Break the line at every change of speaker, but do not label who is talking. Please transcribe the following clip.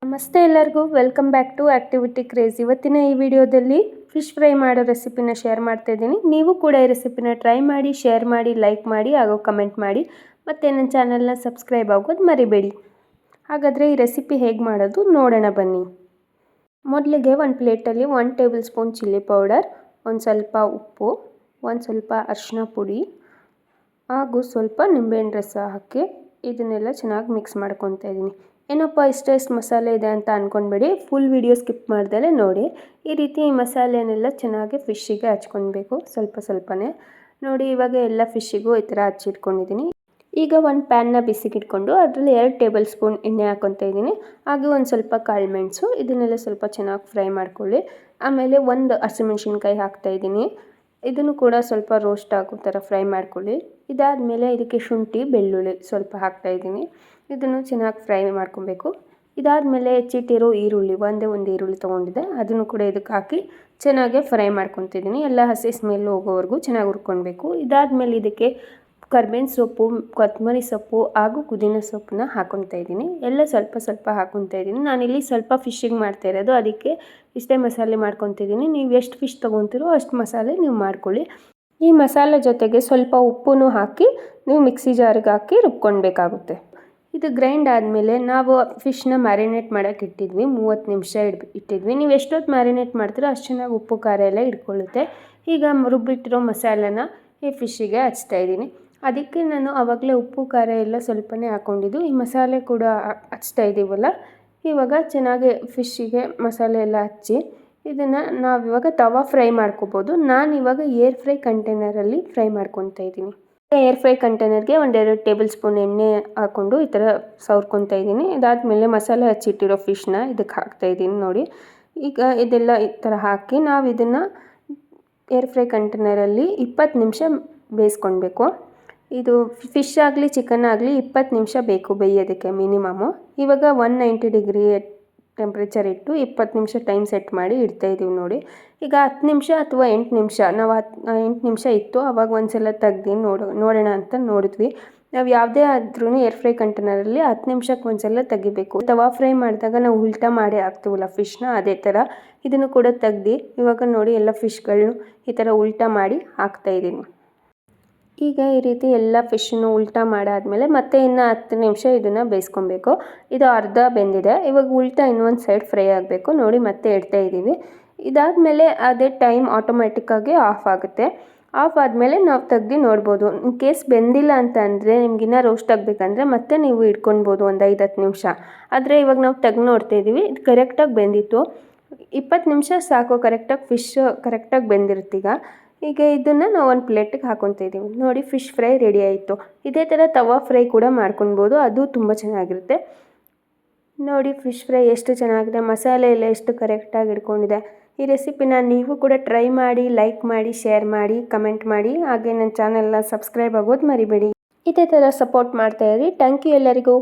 ನಮಸ್ತೆ ಎಲ್ಲರಿಗೂ, welcome back to activity craze. ಇವತ್ತಿನ ಈ ವಿಡಿಯೋದಲ್ಲಿ ಫಿಶ್ ಫ್ರೈ ಮಾಡೋ ರೆಸಿಪಿನ ಶೇರ್ ಮಾಡ್ತಾ ಇದ್ದೀನಿ. ನೀವು ಕೂಡ ಈ ರೆಸಿಪಿನ ಟ್ರೈ ಮಾಡಿ, ಶೇರ್ ಮಾಡಿ, ಲೈಕ್ ಮಾಡಿ ಹಾಗೂ ಕಮೆಂಟ್ ಮಾಡಿ. ಮತ್ತು ನನ್ನ ಚಾನಲ್ನ ಸಬ್ಸ್ಕ್ರೈಬ್ ಆಗೋದು ಮರಿಬೇಡಿ. ಹಾಗಾದರೆ ಈ ರೆಸಿಪಿ ಹೇಗೆ ಮಾಡೋದು ನೋಡೋಣ ಬನ್ನಿ. ಮೊದಲಿಗೆ ಒಂದು ಪ್ಲೇಟಲ್ಲಿ 1 ಟೇಬಲ್ ಸ್ಪೂನ್ ಚಿಲ್ಲಿ ಪೌಡರ್, ಒಂದು ಸ್ವಲ್ಪ ಉಪ್ಪು, ಒಂದು ಸ್ವಲ್ಪ ಅರಿಶಿನ ಪುಡಿ ಹಾಗೂ ಸ್ವಲ್ಪ ನಿಂಬೆಹಣ್ಣು ರಸ ಹಾಕಿ ಇದನ್ನೆಲ್ಲ ಚೆನ್ನಾಗಿ ಮಿಕ್ಸ್ ಮಾಡ್ಕೊತಾ ಇದ್ದೀನಿ. ಏನಪ್ಪ ಇಷ್ಟೆಷ್ಟು ಮಸಾಲೆ ಇದೆ ಅಂತ ಅಂದ್ಕೊಂಡ್ಬೇಡಿ, ಫುಲ್ ವಿಡಿಯೋ ಸ್ಕಿಪ್ ಮಾಡ್ದಲೇ ನೋಡಿ. ಈ ರೀತಿ ಈ ಮಸಾಲೆನೆಲ್ಲ ಚೆನ್ನಾಗಿ ಫಿಶ್ಶಿಗೆ ಹಚ್ಕೊಳ್ಬೇಕು, ಸ್ವಲ್ಪ ಸ್ವಲ್ಪನೇ ನೋಡಿ. ಇವಾಗ ಎಲ್ಲ ಫಿಶ್ಶಿಗೂ ಈ ಥರ ಹಚ್ಚಿಟ್ಕೊಂಡಿದ್ದೀನಿ. ಈಗ ಒಂದು ಪ್ಯಾನ್ನ ಬಿಸಿಗಿಟ್ಕೊಂಡು ಅದರಲ್ಲಿ 2 ಟೇಬಲ್ ಸ್ಪೂನ್ ಎಣ್ಣೆ ಹಾಕ್ಕೊತಾ ಇದ್ದೀನಿ. ಹಾಗೆ ಒಂದು ಸ್ವಲ್ಪ ಕಾಳುಮೆಣಸು, ಇದನ್ನೆಲ್ಲ ಸ್ವಲ್ಪ ಚೆನ್ನಾಗಿ ಫ್ರೈ ಮಾಡ್ಕೊಳ್ಳಿ. ಆಮೇಲೆ ಒಂದು ಹಸಿಮೆಣ್ಸಿನ್ಕಾಯಿ ಹಾಕ್ತಾಯಿದ್ದೀನಿ. ಇದನ್ನು ಕೂಡ ಸ್ವಲ್ಪ ರೋಸ್ಟ್ ಆಗೋ ಥರ ಫ್ರೈ ಮಾಡ್ಕೊಳ್ಳಿ. ಇದಾದಮೇಲೆ ಇದಕ್ಕೆ ಶುಂಠಿ ಬೆಳ್ಳುಳ್ಳಿ ಸ್ವಲ್ಪ ಹಾಕ್ತಾಯಿದ್ದೀನಿ. ಇದನ್ನು ಚೆನ್ನಾಗಿ ಫ್ರೈ ಮಾಡ್ಕೊಬೇಕು. ಇದಾದಮೇಲೆ ಹೆಚ್ಚಿಟ್ಟಿರೋ ಈರುಳ್ಳಿ, ಒಂದು ಈರುಳ್ಳಿ ತೊಗೊಂಡಿದ್ದೆ, ಅದನ್ನು ಕೂಡ ಇದಕ್ಕೆ ಹಾಕಿ ಚೆನ್ನಾಗಿ ಫ್ರೈ ಮಾಡ್ಕೊತಿದ್ದೀನಿ. ಎಲ್ಲ ಹಸಿ ಸ್ಮೆಲ್ ಹೋಗೋವರೆಗೂ ಚೆನ್ನಾಗಿ ಹುರ್ಕೊಳ್ಬೇಕು. ಇದಾದಮೇಲೆ ಇದಕ್ಕೆ ಕರ್ಬೇವಿನ ಸೊಪ್ಪು, ಕೊತ್ತಂಬರಿ ಸೊಪ್ಪು ಹಾಗೂ ಪುದೀನ ಸೊಪ್ಪನ್ನ ಹಾಕ್ಕೊತಾ ಇದ್ದೀನಿ. ಎಲ್ಲ ಸ್ವಲ್ಪ ಸ್ವಲ್ಪ ಹಾಕ್ಕೊತಾ ಇದ್ದೀನಿ. ನಾನಿಲ್ಲಿ ಸ್ವಲ್ಪ ಫಿಶ್ಶಿಗೆ ಮಾಡ್ತಾ ಇರೋದು, ಅದಕ್ಕೆ ಇಷ್ಟೇ ಮಸಾಲೆ ಮಾಡ್ಕೊತಿದ್ದೀನಿ. ನೀವು ಎಷ್ಟು ಫಿಶ್ ತೊಗೊತೀರೋ ಅಷ್ಟು ಮಸಾಲೆ ನೀವು ಮಾಡ್ಕೊಳ್ಳಿ. ಈ ಮಸಾಲೆ ಜೊತೆಗೆ ಸ್ವಲ್ಪ ಉಪ್ಪನ್ನು ಹಾಕಿ ನೀವು ಮಿಕ್ಸಿ ಜಾರಿಗೆ ಹಾಕಿ ರುಬ್ಕೊಳ್ಬೇಕಾಗುತ್ತೆ. ಇದು ಗ್ರೈಂಡ್ ಆದಮೇಲೆ ನಾವು ಫಿಶ್ನ ಮ್ಯಾರಿನೇಟ್ ಮಾಡೋಕ್ಕೆ ಇಟ್ಟಿದ್ವಿ, 30 ನಿಮಿಷ ಇಟ್ಟಿದ್ವಿ. ನೀವು ಎಷ್ಟೊತ್ತು ಮ್ಯಾರಿನೇಟ್ ಮಾಡ್ತೀರೋ ಅಷ್ಟು ಚೆನ್ನಾಗಿ ಉಪ್ಪು ಖಾರ ಎಲ್ಲ ಇಟ್ಕೊಳ್ಳುತ್ತೆ. ಈಗ ರುಬ್ಬಿಟ್ಟಿರೋ ಮಸಾಲೆನ ಈ ಫಿಶ್ಶಿಗೆ ಹಚ್ತಾ ಇದ್ದೀನಿ. ಅದಕ್ಕೆ ನಾನು ಆವಾಗಲೇ ಉಪ್ಪು ಖಾರ ಎಲ್ಲ ಸ್ವಲ್ಪನೇ ಹಾಕ್ಕೊಂಡಿದ್ದು. ಈ ಮಸಾಲೆ ಕೂಡ ಹಚ್ತಾ ಇದ್ದೀವಲ್ಲ, ಇವಾಗ ಚೆನ್ನಾಗಿ ಫಿಶ್ಶಿಗೆ ಮಸಾಲೆ ಎಲ್ಲ ಹಚ್ಚಿ ಇದನ್ನು ನಾವಿವಾಗ ತವಾ ಫ್ರೈ ಮಾಡ್ಕೋಬೋದು. ನಾನಿವಾಗ ಏರ್ ಫ್ರೈ ಕಂಟೈನರಲ್ಲಿ ಫ್ರೈ ಮಾಡ್ಕೊತಾ ಇದ್ದೀನಿ. ಏರ್ ಫ್ರೈ ಕಂಟೈನರ್ಗೆ 1-2 ಟೇಬಲ್ ಸ್ಪೂನ್ ಎಣ್ಣೆ ಹಾಕ್ಕೊಂಡು ಈ ಥರ ಸವರ್ಕೊತಾ ಇದ್ದೀನಿ. ಇದಾದಮೇಲೆ ಮಸಾಲೆ ಹಚ್ಚಿಟ್ಟಿರೋ ಫಿಶ್ನ ಇದಕ್ಕೆ ಹಾಕ್ತಾಯಿದ್ದೀನಿ ನೋಡಿ. ಈಗ ಇದೆಲ್ಲ ಈ ಥರ ಹಾಕಿ ನಾವು ಇದನ್ನು ಏರ್ ಫ್ರೈ ಕಂಟೈನರಲ್ಲಿ 20 ನಿಮಿಷ ಬೇಯಿಸ್ಕೊಳ್ಬೇಕು. ಇದು ಫಿಶ್ ಆಗಲಿ ಚಿಕನ್ ಆಗಲಿ 20 ನಿಮಿಷ ಬೇಕು ಬೇಯೋದಕ್ಕೆ ಮಿನಿಮಮ್ಮು. ಇವಾಗ 190 ಡಿಗ್ರಿ ಟೆಂಪ್ರೇಚರ್ ಇಟ್ಟು 20 ನಿಮಿಷ ಟೈಮ್ ಸೆಟ್ ಮಾಡಿ ಇಡ್ತಾಯಿದ್ದೀವಿ ನೋಡಿ. ಈಗ 10 ನಿಮಿಷ ಅಥವಾ 8 ನಿಮಿಷ, ನಾವು 8 ನಿಮಿಷ ಇತ್ತು ಆವಾಗ ಒಂದು ಸಲ ತೆಗ್ದು ನೋಡೋಣ ಅಂತ ನೋಡಿದ್ವಿ. ನಾವು ಯಾವುದೇ ಆದ್ರೂ ಏರ್ ಫ್ರೈ ಕಂಟೈನರಲ್ಲಿ 10 ನಿಮಿಷಕ್ಕೆ ಒಂದು ಸಲ ತೆಗಿಬೇಕು. ತವಾ ಫ್ರೈ ಮಾಡಿದಾಗ ನಾವು ಉಲ್ಟಾ ಮಾಡಿ ಹಾಕ್ತೀವಲ್ಲ ಫಿಶ್ನ, ಅದೇ ಥರ ಇದನ್ನು ಕೂಡ ತೆಗ್ದು ಇವಾಗ ನೋಡಿ ಎಲ್ಲ ಫಿಶ್ಗಳನ್ನೂ ಈ ಥರ ಉಲ್ಟಾ ಮಾಡಿ ಹಾಕ್ತಾಯಿದ್ದೀನಿ. ಈಗ ಈ ರೀತಿ ಎಲ್ಲ ಫಿಶನ್ನು ಉಲ್ಟಾ ಮಾಡಾದಮೇಲೆ ಮತ್ತೆ ಇನ್ನು 10 ನಿಮಿಷ ಇದನ್ನು ಬೇಯಿಸ್ಕೊಬೇಕು. ಇದು ಅರ್ಧ ಬೆಂದಿದೆ. ಇವಾಗ ಉಲ್ಟಾ ಇನ್ನೊಂದು ಸೈಡ್ ಫ್ರೈ ಆಗಬೇಕು ನೋಡಿ. ಮತ್ತೆ ಇಡ್ತಾ ಇದ್ದೀವಿ. ಇದಾದಮೇಲೆ ಅದೇ ಟೈಮ್ ಆಟೋಮೆಟಿಕ್ಕಾಗಿ ಆಫ್ ಆಗುತ್ತೆ. ಆಫ್ ಆದಮೇಲೆ ನಾವು ತೆಗ್ದು ನೋಡ್ಬೋದು. ಇನ್ ಕೇಸ್ ಬೆಂದಿಲ್ಲ ಅಂತ ಅಂದರೆ, ನಿಮಗಿನ್ನ ರೋಸ್ಟ್ ಆಗಬೇಕಂದ್ರೆ ಮತ್ತೆ ನೀವು ಇಟ್ಕೊಳ್ಬೋದು ಒಂದು 5-10 ನಿಮಿಷ. ಆದರೆ ಇವಾಗ ನಾವು ತೆಗ್ದು ನೋಡ್ತಾ ಇದ್ದೀವಿ, ಇದು ಕರೆಕ್ಟಾಗಿ ಬೆಂದಿತ್ತು. 20 ನಿಮಿಷ ಸಾಕು, ಕರೆಕ್ಟಾಗಿ ಫಿಶ್ ಕರೆಕ್ಟಾಗಿ ಬೆಂದಿರುತ್ತೀಗ. ಈಗ ಇದನ್ನು ನಾವು ಒಂದು ಪ್ಲೇಟಿಗೆ ಹಾಕ್ಕೊತಾ ಇದ್ದೀವಿ ನೋಡಿ. ಫಿಶ್ ಫ್ರೈ ರೆಡಿ ಆಯಿತು. ಇದೇ ಥರ ತವಾ ಫ್ರೈ ಕೂಡ ಮಾಡ್ಕೊಳ್ಬೋದು, ಅದು ತುಂಬ ಚೆನ್ನಾಗಿರುತ್ತೆ ನೋಡಿ. ಫಿಶ್ ಫ್ರೈ ಎಷ್ಟು ಚೆನ್ನಾಗಿದೆ, ಮಸಾಲೆ ಎಲ್ಲ ಎಷ್ಟು ಕರೆಕ್ಟಾಗಿ ಇಟ್ಕೊಂಡಿದೆ. ಈ ರೆಸಿಪಿನ ನೀವು ಕೂಡ ಟ್ರೈ ಮಾಡಿ, ಲೈಕ್ ಮಾಡಿ, ಶೇರ್ ಮಾಡಿ, ಕಮೆಂಟ್ ಮಾಡಿ. ಹಾಗೆ ನನ್ನ ಚಾನೆಲ್ನ ಸಬ್ಸ್ಕ್ರೈಬ್ ಆಗೋದು ಮರಿಬೇಡಿ. ಇದೇ ಥರ ಸಪೋರ್ಟ್ ಮಾಡ್ತಾಯಿರಿ. ಥ್ಯಾಂಕ್ ಯು ಎಲ್ಲರಿಗೂ.